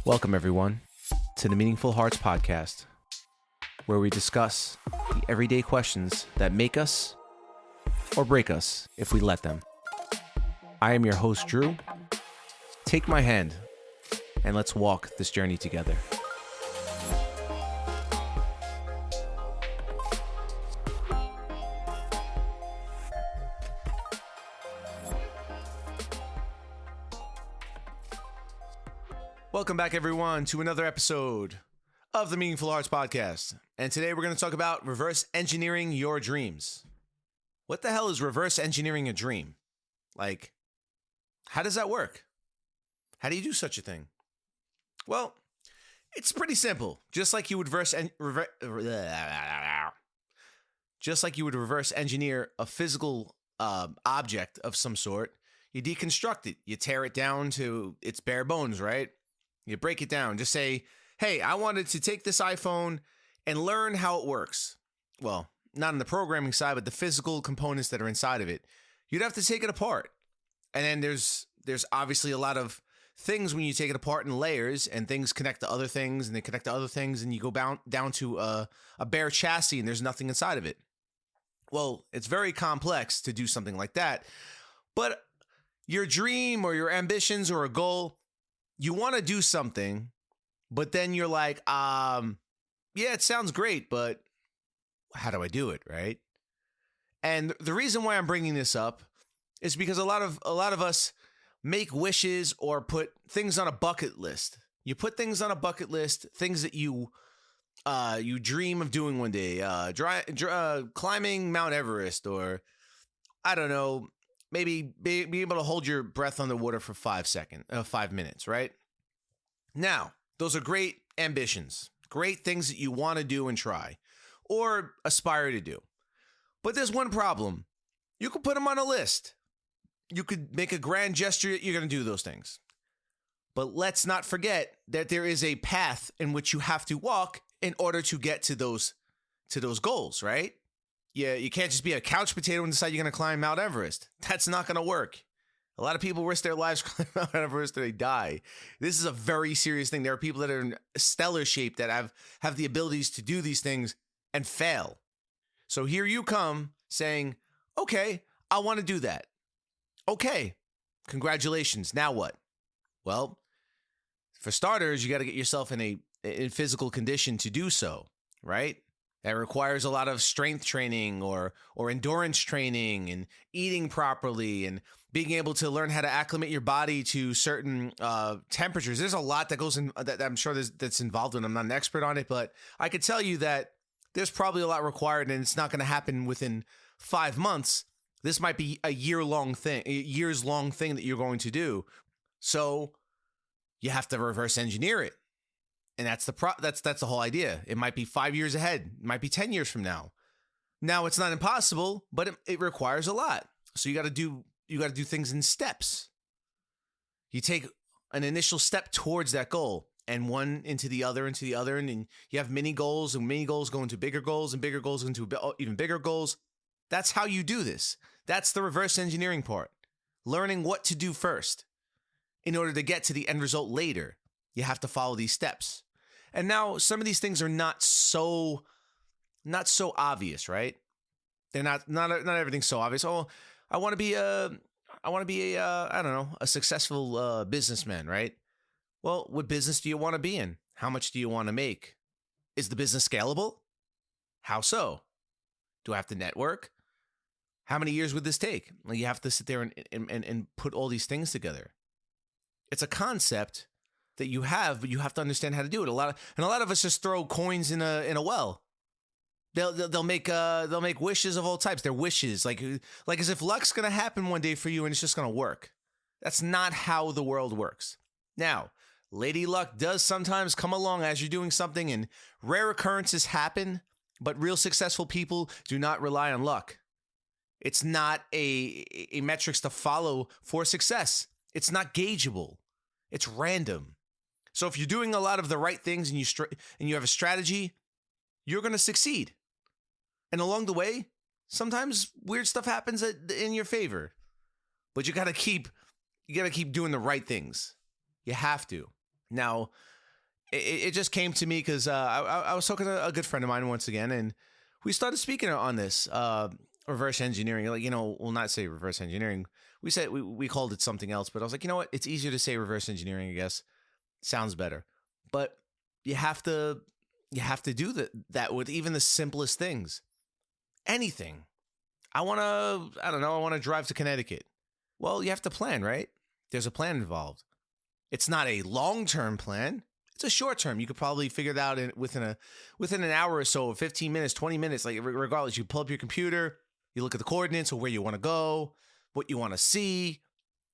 Welcome, everyone, to the Meaningful Hearts Podcast, where we discuss the everyday questions that make us or break us if we let them. I am your host, Drew. Take my hand and let's walk this journey together. Welcome back, everyone, to another episode of the Meaningful Hearts Podcast. And today we're going to talk about reverse engineering your dreams. What the hell is reverse engineering a dream? Like, how does that work? How do you do such a thing? Well, it's pretty simple. Just like you would reverse engineer a physical object of some sort, you deconstruct it. You tear it down to its bare bones, right? You break it down. Just say, hey, I wanted to take this iPhone and learn how it works. Well, not on the programming side, but the physical components that are inside of it. You'd have to take it apart. And then there's obviously a lot of things when you take it apart in layers, and things connect to other things, and they connect to other things, and you go down to a bare chassis, and there's nothing inside of it. Well, it's very complex to do something like that. But your dream or your ambitions or a goal, you want to do something, but then you're like, yeah, it sounds great, but how do I do it, right? And the reason why I'm bringing this up is because a lot of us make wishes or put things on a bucket list. You put things on a bucket list, things that you dream of doing one day, climbing Mount Everest, or I don't know, maybe be able to hold your breath underwater for 5 minutes, right? Now, those are great ambitions, great things that you want to do and try, or aspire to do. But there's one problem. You could put them on a list. You could make a grand gesture that you're going to do those things. But let's not forget that there is a path in which you have to walk in order to get to those goals, right? Yeah, you can't just be a couch potato and decide you're going to climb Mount Everest. That's not going to work. A lot of people risk their lives climbing Mount Everest and they die. This is a very serious thing. There are people that are in stellar shape that have the abilities to do these things and fail. So here you come saying, okay, I want to do that. Okay, congratulations. Now what? Well, for starters, you got to get yourself in physical condition to do so, right? That requires a lot of strength training or endurance training and eating properly and being able to learn how to acclimate your body to certain temperatures. There's a lot that goes in that I'm sure that's involved in. I'm not an expert on it, but I could tell you that there's probably a lot required, and it's not going to happen within 5 months. This might be a years-long thing that you're going to do. So you have to reverse engineer it. And that's the whole idea. It might be 5 years ahead. It might be 10 years from now. Now, it's not impossible, but it requires a lot. So you got to do things in steps. You take an initial step towards that goal, and one into the other, and then you have mini goals, and mini goals go into bigger goals, and bigger goals into even bigger goals. That's how you do this. That's the reverse engineering part. Learning what to do first in order to get to the end result later. You have to follow these steps. And now some of these things are not so obvious, right? They're not everything's so obvious. Oh, I want to be a successful businessman, right? Well, what business do you want to be in? How much do you want to make? Is the business scalable? How so? Do I have to network? How many years would this take? Well, you have to sit there and put all these things together. It's a concept that you have, but you have to understand how to do it. A lot of us just throw coins in a well. They'll make wishes of all types. They're wishes, like as if luck's gonna happen one day for you and it's just gonna work. That's not how the world works. Now, Lady Luck does sometimes come along as you're doing something, and rare occurrences happen, but real successful people do not rely on luck. It's not a metrics to follow for success. It's not gaugeable. It's random. So if you're doing a lot of the right things and you have a strategy, you're going to succeed. And along the way, sometimes weird stuff happens in your favor. But you got to keep doing the right things. You have to. Now, it just came to me because I was talking to a good friend of mine once again, and we started speaking on this reverse engineering. Like, we'll not say reverse engineering. We said we called it something else, but I was like, you know what? It's easier to say reverse engineering, I guess. Sounds better. But you have to do that with even the simplest things. Anything. I want to drive to Connecticut. Well, you have to plan, right? There's a plan involved. It's not a long-term plan. It's a short-term. You could probably figure it out within an hour or so, 15 minutes, 20 minutes. Like, regardless, you pull up your computer, you look at the coordinates of where you want to go, what you want to see,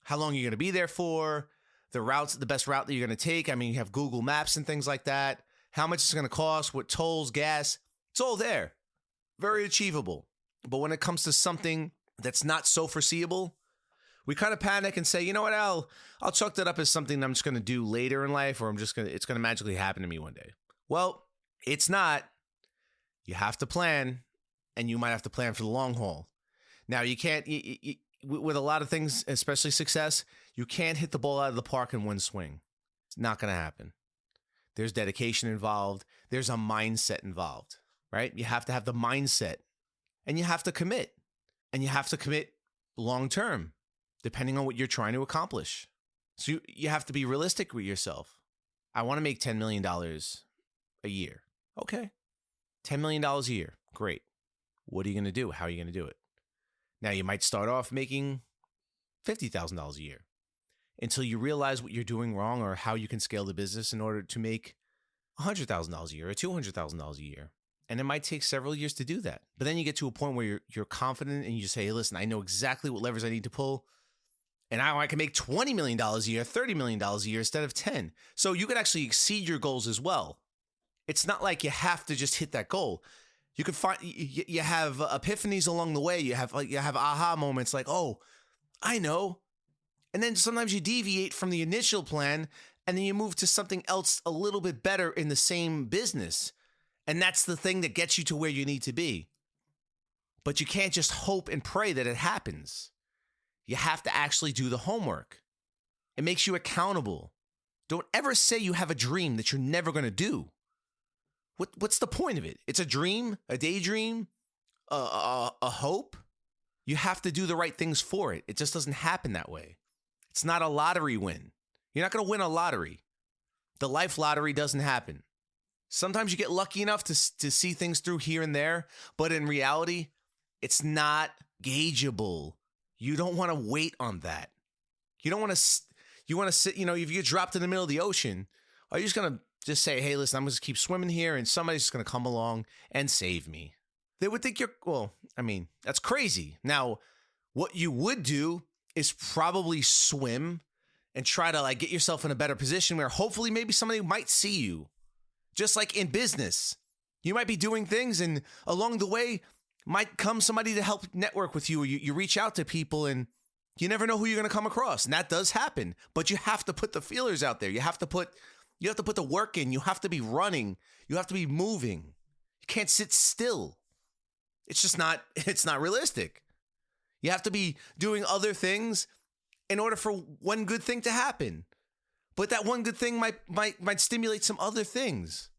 how long you're going to be there for, the best route that you're going to take. I mean, you have Google Maps and things like that. How much it's going to cost, what tolls, gas. It's all there. Very achievable. But when it comes to something that's not so foreseeable, we kind of panic and say, you know what, I'll chalk that up as something I'm just going to do later in life, or it's going to magically happen to me one day. Well, it's not. You have to plan, and you might have to plan for the long haul. Now, you can't, with a lot of things, especially success, you can't hit the ball out of the park in one swing. It's not going to happen. There's dedication involved. There's a mindset involved, right? You have to have the mindset, and you have to commit, and you have to commit long term, depending on what you're trying to accomplish. So you have to be realistic with yourself. I want to make $10 million a year. Okay. $10 million a year. Great. What are you going to do? How are you going to do it? Now, you might start off making $50,000 a year until you realize what you're doing wrong or how you can scale the business in order to make $100,000 a year or $200,000 a year. And it might take several years to do that. But then you get to a point where you're confident and you say, hey, listen, I know exactly what levers I need to pull. And I can make $20 million a year, $30 million a year instead of 10. So you could actually exceed your goals as well. It's not like you have to just hit that goal. You can find, you have epiphanies along the way. You have aha moments like, oh, I know. And then sometimes you deviate from the initial plan and then you move to something else a little bit better in the same business. And that's the thing that gets you to where you need to be. But you can't just hope and pray that it happens. You have to actually do the homework. It makes you accountable. Don't ever say you have a dream that you're never going to do. What's the point of it? It's a dream, a daydream, a hope. You have to do the right things for it. It just doesn't happen that way. It's not a lottery win. You're not going to win a lottery. The life lottery doesn't happen. Sometimes you get lucky enough to see things through here and there, but in reality, it's not gaugeable. You don't want to wait on that. You don't want to, you want to sit, if you get dropped in the middle of the ocean, are you just going to just say, hey, listen, I'm going to keep swimming here and somebody's just going to come along and save me? They would think that's crazy. Now, what you would do is probably swim and try to get yourself in a better position where hopefully maybe somebody might see you. Just like in business, you might be doing things and along the way might come somebody to help network with you. Or you reach out to people and you never know who you're going to come across. And that does happen, but you have to put the feelers out there. You have to put the work in. You have to be running. You have to be moving. You can't sit still. It's not realistic. You have to be doing other things in order for one good thing to happen. But that one good thing might stimulate some other things.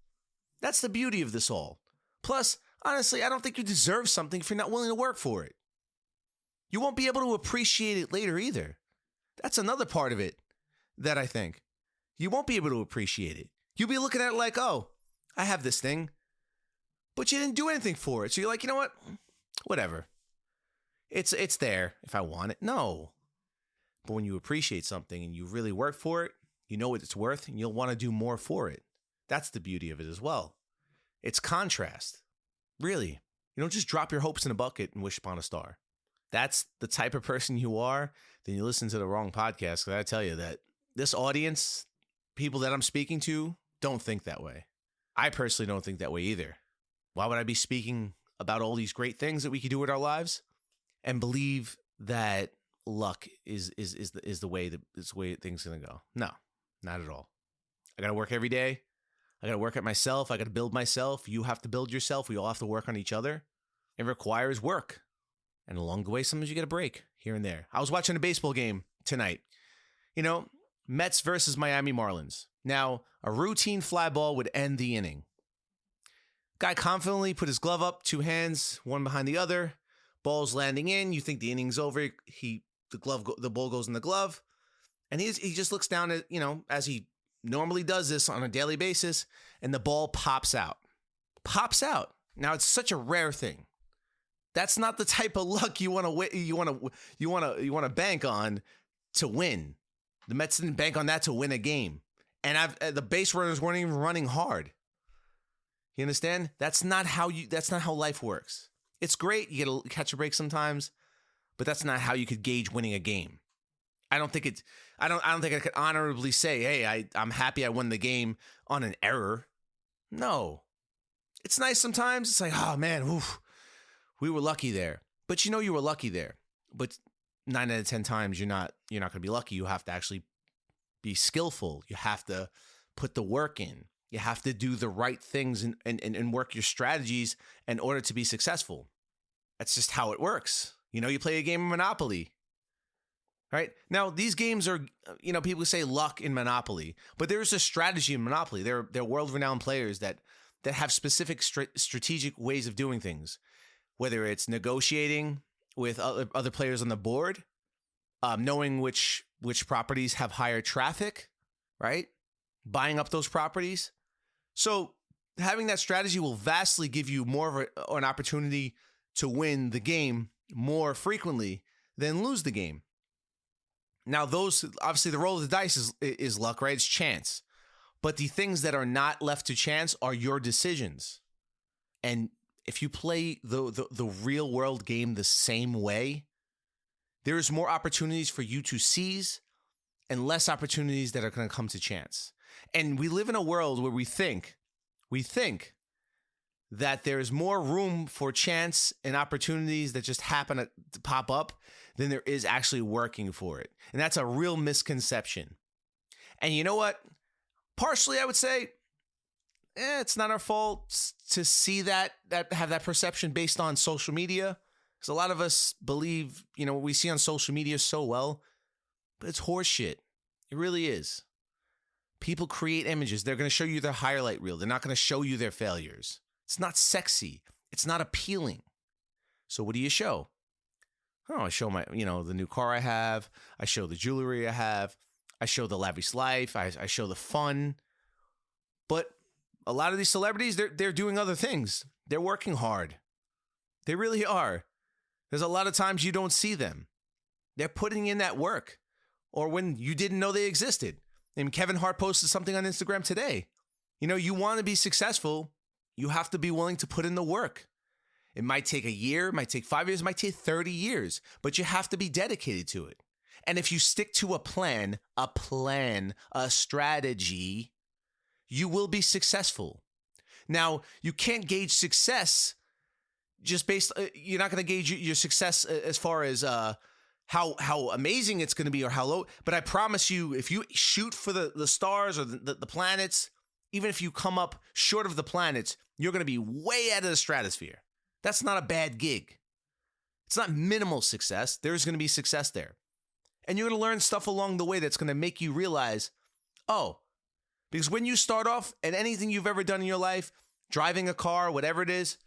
That's the beauty of this all. Plus, honestly, I don't think you deserve something if you're not willing to work for it. You won't be able to appreciate it later either. That's another part of it that I think. You won't be able to appreciate it. You'll be looking at it like, oh, I have this thing, but you didn't do anything for it. So you're like, you know what? Whatever. It's there if I want it. No. But when you appreciate something and you really work for it, you know what it's worth, and you'll want to do more for it. That's the beauty of it as well. It's contrast. Really. You don't just drop your hopes in a bucket and wish upon a star. That's the type of person you are, then you listen to the wrong podcast. Because I tell you that this audience, people that I'm speaking to, don't think that way. I personally don't think that way either. Why would I be speaking about all these great things that we could do with our lives and believe that luck is the way things are gonna go? No. Not at all. I got to work every day. I got to work at myself. I got to build myself. You have to build yourself. We all have to work on each other. It requires work. And along the way, sometimes you get a break here and there. I was watching a baseball game tonight. Mets versus Miami Marlins. Now, a routine fly ball would end the inning. Guy confidently put his glove up, two hands, one behind the other. Ball's landing in. You think the inning's over. The ball goes in the glove, and he just looks down at, as he normally does this on a daily basis, and the ball pops out. Pops out. Now, it's such a rare thing. That's not the type of luck you want to bank on to win. The Mets didn't bank on that to win a game, and the base runners weren't even running hard. You understand? That's not how life works. It's great. You get to catch a break sometimes, but that's not how you could gauge winning a game. I don't think I could honorably say, hey, I'm happy I won the game on an error. No. It's nice sometimes. It's like, oh man, oof, we were lucky there. But you were lucky there. But 9 out of 10 times you're not going to be lucky. You have to actually be skillful. You have to put the work in. You have to do the right things and work your strategies in order to be successful. That's just how it works. You play a game of Monopoly, right? Now, these games are, people say luck in Monopoly, but there's a strategy in Monopoly. They're world-renowned players that have specific strategic ways of doing things, whether it's negotiating with other players on the board, knowing which properties have higher traffic, right? Buying up those properties. So having that strategy will vastly give you more of an opportunity to win the game more frequently than lose the game. Now, obviously the roll of the dice is luck, right? It's chance. But the things that are not left to chance are your decisions. And if you play the real world game the same way, there's more opportunities for you to seize and less opportunities that are going to come to chance. And we live in a world where we think that there's more room for chance and opportunities that just happen to pop up than there is actually working for it. And that's a real misconception. And you know what? Partially, I would say, it's not our fault to see that have that perception based on social media. Because a lot of us believe, what we see on social media so well, but it's horseshit. It really is. People create images. They're going to show you their highlight reel. They're not going to show you their failures. It's not sexy. It's not appealing. So what do you show? Oh, I show my, the new car I have. I show the jewelry I have. I show the lavish life. I show the fun. But a lot of these celebrities, they're doing other things. They're working hard. They really are. There's a lot of times you don't see them. They're putting in that work. Or when you didn't know they existed. And Kevin Hart posted something on Instagram today. You want to be successful, you have to be willing to put in the work. It might take a year, it might take 5 years, it might take 30 years, but you have to be dedicated to it. And if you stick to a plan, a strategy, you will be successful. Now, you can't gauge success just based, you're not going to gauge your success as far as how amazing it's going to be or how low. But I promise you, if you shoot for the stars or the planets, even if you come up short of the planets, you're going to be way out of the stratosphere. That's not a bad gig. It's not minimal success. There's going to be success there. And you're going to learn stuff along the way that's going to make you realize, because when you start off at anything you've ever done in your life, driving a car, whatever it is,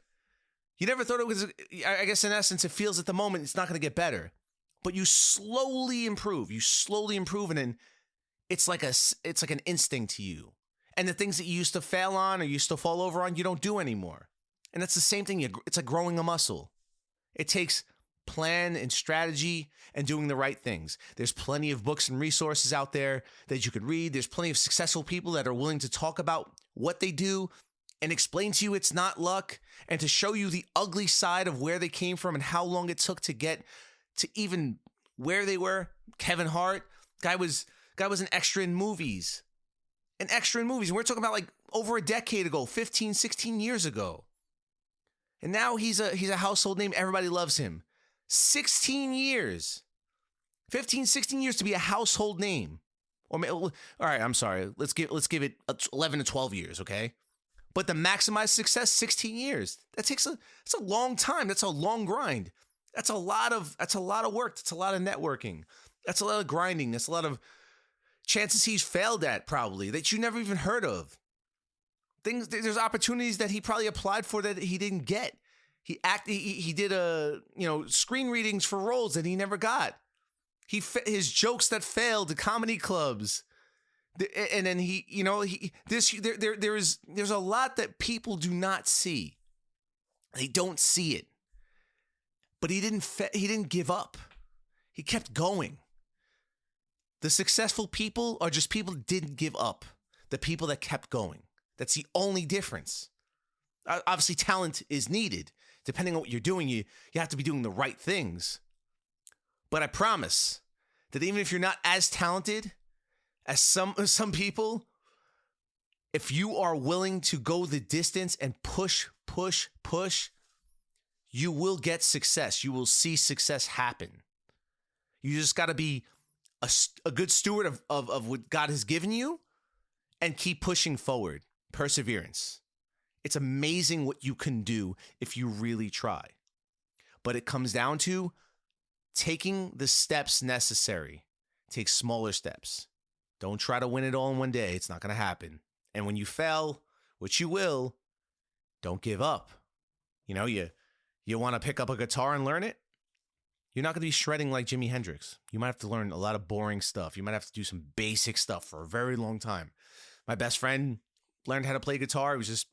you never thought it was, I guess in essence, it feels at the moment it's not going to get better. But you slowly improve. And then it's like an instinct to you. And the things that you used to fail on or you used to fall over on, you don't do anymore. And that's the same thing. It's like growing a muscle. It takes plan and strategy and doing the right things. There's plenty of books and resources out there that you could read. There's plenty of successful people that are willing to talk about what they do and explain to you it's not luck and to show you the ugly side of where they came from and how long it took to get to even where they were. Kevin Hart, guy was an extra in movies. And we're talking about like over a decade ago, 15, 16 years ago. And now he's a household name. Everybody loves him. 16 years. 15, 16 years to be a household name. All right, I'm sorry. Let's give it 11 to 12 years, okay? But the maximized success, 16 years. That's a long time. That's a long grind. That's a lot of work. That's a lot of networking. That's a lot of grinding. That's a lot of chances he's failed at probably that you never even heard of. There's opportunities that he probably applied for that he didn't get. He did screen readings for roles that he never got. His jokes that failed at comedy clubs. And then there's a lot that people do not see. They don't see it. But he didn't give up. He kept going. The successful people are just people that didn't give up. The people that kept going. That's the only difference. Obviously, talent is needed. Depending on what you're doing, you have to be doing the right things. But I promise that even if you're not as talented as some people, if you are willing to go the distance and push, you will get success. You will see success happen. You just got to be a good steward of what God has given you and keep pushing forward. Perseverance. It's amazing what you can do if you really try. But it comes down to taking the steps necessary. Take smaller steps. Don't try to win it all in one day. It's not going to happen. And when you fail, which you will, don't give up. You want to pick up a guitar and learn it? You're not going to be shredding like Jimi Hendrix. You might have to learn a lot of boring stuff. You might have to do some basic stuff for a very long time. My best friend learned how to play guitar. He was just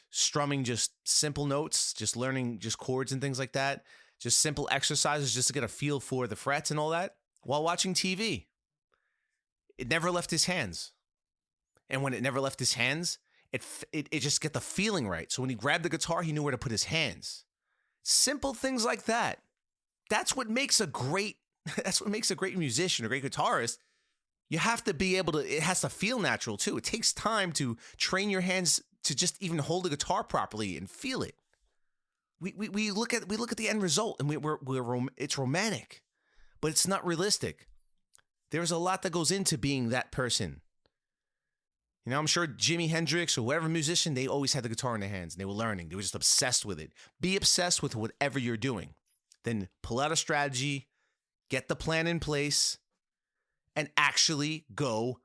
strumming just simple notes, just learning just chords and things like that. Just simple exercises just to get a feel for the frets and all that while watching TV. It never left his hands. And when it never left his hands, it just get the feeling right. So when he grabbed the guitar, he knew where to put his hands. Simple things like that. That's what makes a great musician, a great guitarist. You have to be able to, it has to feel natural too. It takes time to train your hands to just even hold the guitar properly and feel it. We look at the end result and it's romantic, but it's not realistic. There's a lot that goes into being that person. I'm sure Jimi Hendrix or whatever musician, they always had the guitar in their hands and they were learning. They were just obsessed with it. Be obsessed with whatever you're doing. Then pull out a strategy, get the plan in place, and actually go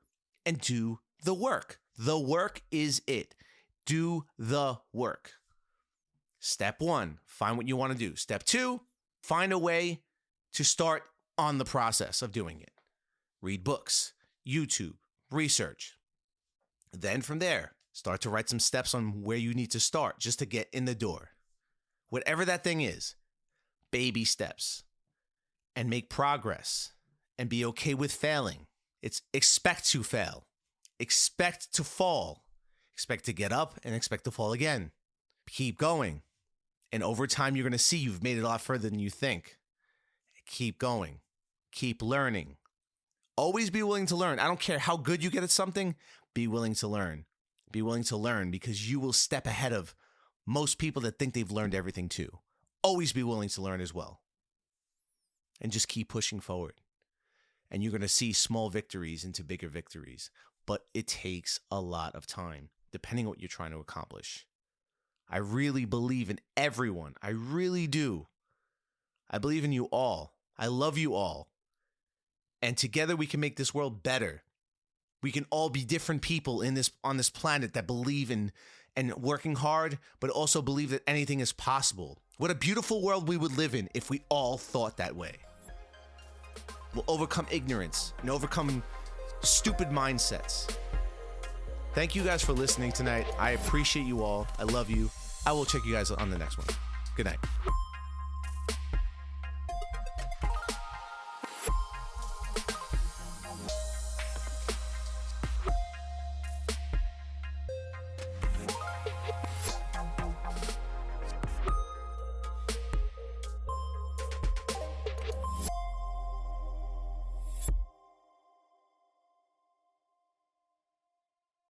and do the work. The work is it. Do the work. Step 1, find what you want to do. Step 2, find a way to start on the process of doing it. Read books, YouTube, research. Then from there, start to write some steps on where you need to start just to get in the door. Whatever that thing is, baby steps. And make progress. And be okay with failing. Expect to fail. Expect to fall. Expect to get up and expect to fall again. Keep going. And over time, you're going to see you've made it a lot further than you think. Keep going. Keep learning. Always be willing to learn. I don't care how good you get at something. Be willing to learn. Be willing to learn because you will step ahead of most people that think they've learned everything too. Always be willing to learn as well. And just keep pushing forward. And you're going to see small victories into bigger victories. But it takes a lot of time, depending on what you're trying to accomplish. I really believe in everyone. I really do. I believe in you all. I love you all. And together we can make this world better. We can all be different people on this planet that believe in and working hard, but also believe that anything is possible. What a beautiful world we would live in if we all thought that way. We'll overcome ignorance and overcome stupid mindsets. Thank you guys for listening tonight. I appreciate you all. I love you. I will check you guys on the next one. Good night.